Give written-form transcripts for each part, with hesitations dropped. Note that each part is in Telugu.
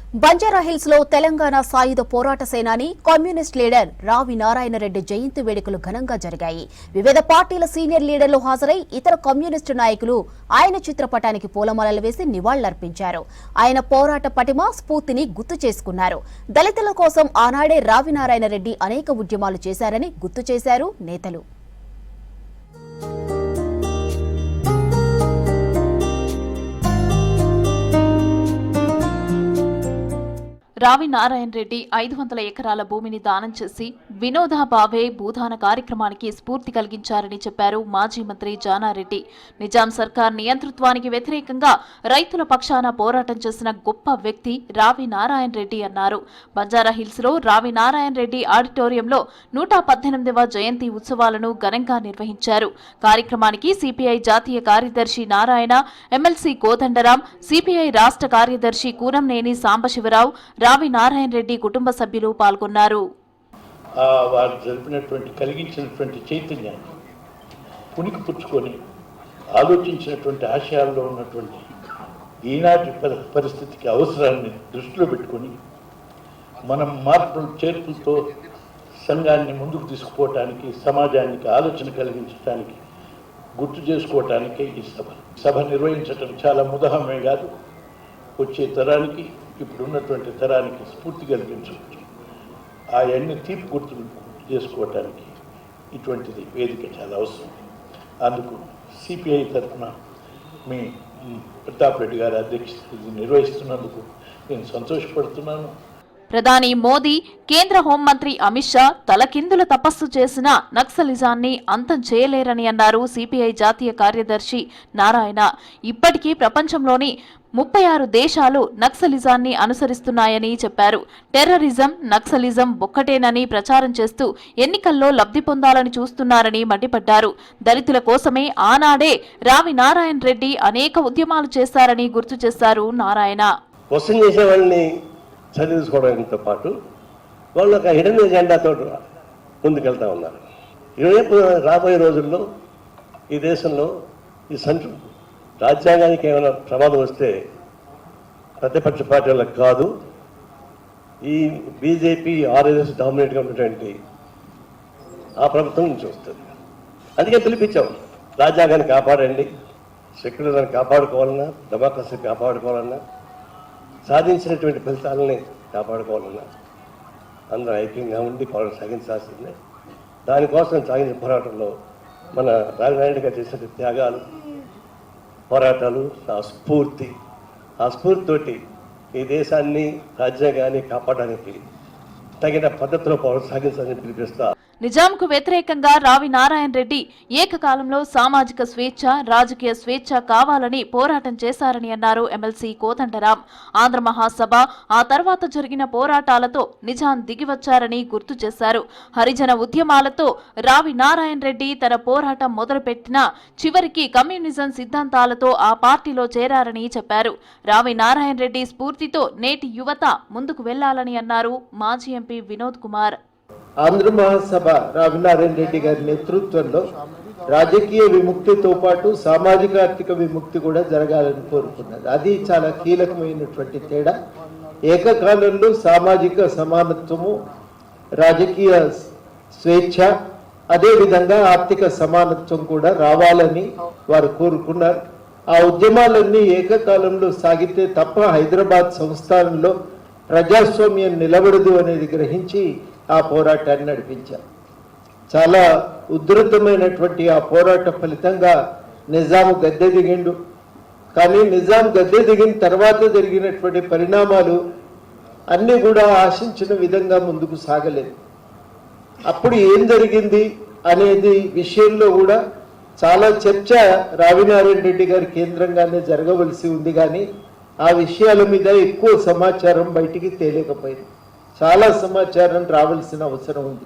బంజారాహిల్స్ లో తెలంగాణ సాయుధ పోరాట సేనాని కమ్యూనిస్ట్ లీడర్ రావి నారాయణ రెడ్డి జయంతి వేడుకలు ఘనంగా జరిగాయి. వివిధ పార్టీల సీనియర్ లీడర్లు హాజరై ఇతర కమ్యూనిస్టు నాయకులు ఆయన చిత్రపటానికి పూలమాలలు వేసి నివాళులర్పించారు. ఆయన పోరాట పటిమ స్ఫూర్తిని గుర్తు చేసుకున్నారు. దళితుల కోసం ఆనాడే రావి నారాయణ రెడ్డి అనేక ఉద్యమాలు చేశారని గుర్తు చేశారు నేతలు. రావి నారాయణ రెడ్డి 500 ఎకరాల భూమిని దానం చేసి వినోదా భావే భూదాన కార్యక్రమానికి స్ఫూర్తి కలిగించారని చెప్పారు మాజీ మంత్రి జానారెడ్డి. నిజాం సర్కార్ నియంతృత్వానికి వ్యతిరేకంగా రైతుల పక్షాన పోరాటం చేసిన గొప్ప వ్యక్తి రావి నారాయణ రెడ్డి అన్నారు. బంజారాహిల్స్ లో రావి నారాయణ రెడ్డి ఆడిటోరియంలో 118వ జయంతి ఉత్సవాలను ఘనంగా నిర్వహించారు. కార్యక్రమానికి సిపిఐ జాతీయ కార్యదర్శి నారాయణ, ఎమ్మెల్సీ కోదండరాం, సిపిఐ రాష్ట్ర కార్యదర్శి కూనంనేని సాంబశివరావు, రావి నారాయణ రెడ్డి కుటుంబ సభ్యులు పాల్గొన్నారు. వారు కలిగించినటువంటి చైతన్యాన్ని పునికి పుచ్చుకొని ఆలోచించినటువంటి ఆశయాల్లో ఉన్నటువంటి ఈనాటి పరిస్థితికి అవసరాన్ని దృష్టిలో పెట్టుకొని మనం మార్పులు చేర్పులతో సంఘాన్ని ముందుకు తీసుకుపోవటానికి, సమాజానికి ఆలోచన కలిగించడానికి, గుర్తు చేసుకోవటానికే ఈ సభ నిర్వహించటం చాలా ముదహమే కాదు, వచ్చే తరానికి, ఇప్పుడున్నటువంటి తరానికి స్ఫూర్తి కలిగించవచ్చు. అవన్నీ తీపి గుర్తులు చేసుకోవటానికి ఇటువంటిది వేదిక చాలా అవసరం. అందుకు సిపిఐ తరఫున మీ ప్రతాప్ రెడ్డి గారి అధ్యక్షత నిర్వహిస్తున్నందుకు నేను సంతోషపడుతున్నాను. ప్రధాని మోదీ, కేంద్ర హోంమంత్రి అమిత్ షా తలకిందుల తపస్సు చేసిన నక్సలిజాన్ని అంతం చేయలేరని అన్నారు సిపిఐ జాతీయ కార్యదర్శి నారాయణ. ఇప్పటికీ ప్రపంచంలోని 36 దేశాలు నక్సలిజాన్ని అనుసరిస్తున్నాయని చెప్పారు. టెర్రరిజం, నక్సలిజం ఒక్కటేనని ప్రచారం చేస్తూ ఎన్నికల్లో లబ్ధి పొందాలని చూస్తున్నారని మండిపడ్డారు. దళితుల కోసమే ఆనాడే రావి నారాయణ రెడ్డి అనేక ఉద్యమాలు చేశారని గుర్తు చేశారు నారాయణ. చదివించుకోవడంతో పాటు వాళ్ళు ఒక హిడెన్ ఎజెండాతో ముందుకెళ్తా ఉన్నారు. రేపు రాబోయే రోజుల్లో ఈ దేశంలో ఈ రాజ్యాంగానికి ఏమైనా ప్రమాదం వస్తే ప్రతిపక్ష పార్టీలకు కాదు, ఈ బీజేపీ ఆర్ఎస్ఎస్ డామినేట్గా ఉన్నటువంటి ఆ ప్రభుత్వం నుంచి వస్తుంది. అందుకే పిలిపించాం, రాజ్యాంగాన్ని కాపాడండి, సెక్యులర్ని కాపాడుకోవాలన్నా, డెమోక్రసీ కాపాడుకోవాలన్నా, సాధించినటువంటి ఫలితాలని కాపాడుకోవాలన్నా అందరూ ఐక్యంగా ఉండి పోరాటం సాగించాల్సిందే. దానికోసం సాగించిన పోరాటంలో మన రాజనారాయణ గారు చేసిన త్యాగాలు, పోరాటాలు, ఆ స్ఫూర్తితోటి ఈ దేశాన్ని, రాజ్యాంగాన్ని కాపాడడానికి తగిన పద్ధతిలో పోరాటం సాగించాలని పిలిపిస్తా. నిజాంకు వ్యతిరేకంగా రావి నారాయణ రెడ్డి ఏకకాలంలో సామాజిక స్వేచ్ఛ, రాజకీయ స్వేచ్ఛ కావాలని పోరాటం చేశారని అన్నారు ఎమ్మెల్సీ కోదండరాం. ఆంధ్ర మహాసభ, ఆ తర్వాత జరిగిన పోరాటాలతో నిజాం దిగివచ్చారని గుర్తు చేశారు. హరిజన ఉద్యమాలతో రావి నారాయణ రెడ్డి తన పోరాటం మొదలుపెట్టినా చివరికి కమ్యూనిజం సిద్ధాంతాలతో ఆ పార్టీలో చేరారని చెప్పారు. రావి నారాయణ రెడ్డి స్ఫూర్తితో నేటి యువత ముందుకు వెళ్లాలని అన్నారు మాజీ ఎంపీ వినోద్ కుమార్. ఆంధ్ర మహాసభ రావి నారాయణ రెడ్డి గారి నేతృత్వంలో రాజకీయ విముక్తితో పాటు సామాజిక ఆర్థిక విముక్తి కూడా జరగాలని కోరుకున్నది. అది చాలా కీలకమైనటువంటి తేడా. ఏకకాలంలో సామాజిక సమానత్వము, రాజకీయ స్వేచ్ఛ, అదేవిధంగా ఆర్థిక సమానత్వం కూడా రావాలని వారు కోరుకున్నారు. ఆ ఉద్యమాలన్నీ ఏకకాలంలో సాగితే తప్ప హైదరాబాద్ సంస్థానంలో ప్రజాస్వామ్యం నిలబడదు అనేది గ్రహించి ఆ పోరాటాన్ని నడిపించారు. చాలా ఉధృతమైనటువంటి ఆ పోరాట ఫలితంగా నిజాం గద్దె దిగిండు. కానీ నిజాం గద్దె దిగిన తర్వాత జరిగినటువంటి పరిణామాలు అన్నీ కూడా ఆశించిన విధంగా ముందుకు సాగలేదు. అప్పుడు ఏం జరిగింది అనేది విషయంలో కూడా చాలా చర్చ రావి నారాయణ రెడ్డి గారి కేంద్రంగానే జరగవలసి ఉంది. కానీ ఆ విషయాల మీద ఎక్కువ సమాచారం బయటికి తేలేకపోయింది. చాలా సమాచారం రావాల్సిన అవసరం ఉంది.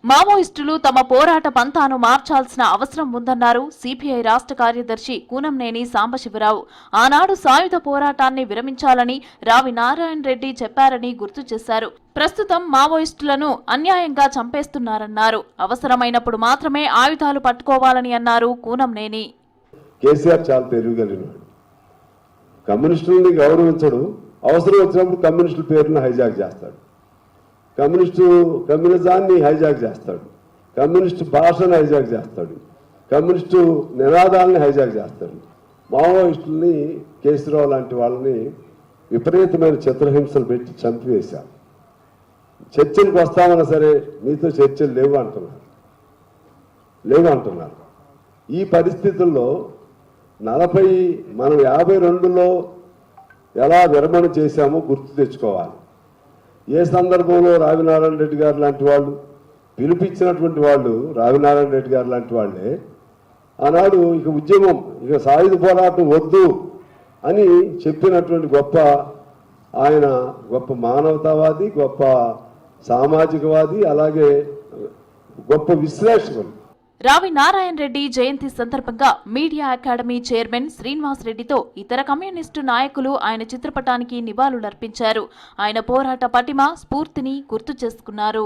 మావోయిస్టులు తమ పోరాట పంతాను మార్చాల్సిన అవసరం ఉందన్నారు సిపిఐ రాష్ట్ర కార్యదర్శి కూనంనేని సాంబశివరావు. ఆనాడు సాయుధ పోరాటాన్ని విరమించాలని రావి నారాయణ రెడ్డి చెప్పారని గుర్తు చేశారు. ప్రస్తుతం మావోయిస్టులను అన్యాయంగా చంపేస్తున్నారన్నారు. అవసరమైనప్పుడు మాత్రమే ఆయుధాలు పట్టుకోవాలని అన్నారు కూనంనేని. కేసీఆర్ చాలా తెలియగలిగినాడు. కమ్యూనిస్టులని గౌరవించడు, అవసరం వచ్చినప్పుడు కమ్యూనిస్టుల పేరును హైజాక్ చేస్తాడు, కమ్యూనిజాన్ని హైజాక్ చేస్తాడు, కమ్యూనిస్టు భాషను హైజాక్ చేస్తాడు, కమ్యూనిస్టు నినాదాలని హైజాక్ చేస్తాడు. మావోయిస్టుల్ని, కేసీరావు లాంటి వాళ్ళని విపరీతమైన చిత్రహింసలు పెట్టి చంపివేశారు. చర్చలకు వస్తామన్నా సరే మీతో చర్చలు లేవు అంటున్నారు. ఈ పరిస్థితుల్లో మనం 52లో ఎలా విరమణ చేశామో గుర్తు తెచ్చుకోవాలి. ఏ సందర్భంలో రావినారాయణ రెడ్డి గారు లాంటి వాళ్ళు పిలిపించినటువంటి వాళ్ళు, రావినారాయణ రెడ్డి గారు లాంటి వాళ్ళే ఆనాడు ఇక ఉద్యమం, ఇక సాయుధ పోరాటం వద్దు అని చెప్పినటువంటి ఆయన గొప్ప మానవతావాది, గొప్ప సామాజికవాది, అలాగే గొప్ప విశ్లేషకులు. రావి నారాయణ రెడ్డి జయంతి సందర్భంగా మీడియా అకాడమీ చైర్మన్ శ్రీనివాస్ రెడ్డితో ఇతర కమ్యూనిస్టు నాయకులు ఆయన చిత్రపటానికి నివాళులర్పించారు. ఆయన పోరాట పటిమ, స్ఫూర్తిని గుర్తు చేసుకున్నారు.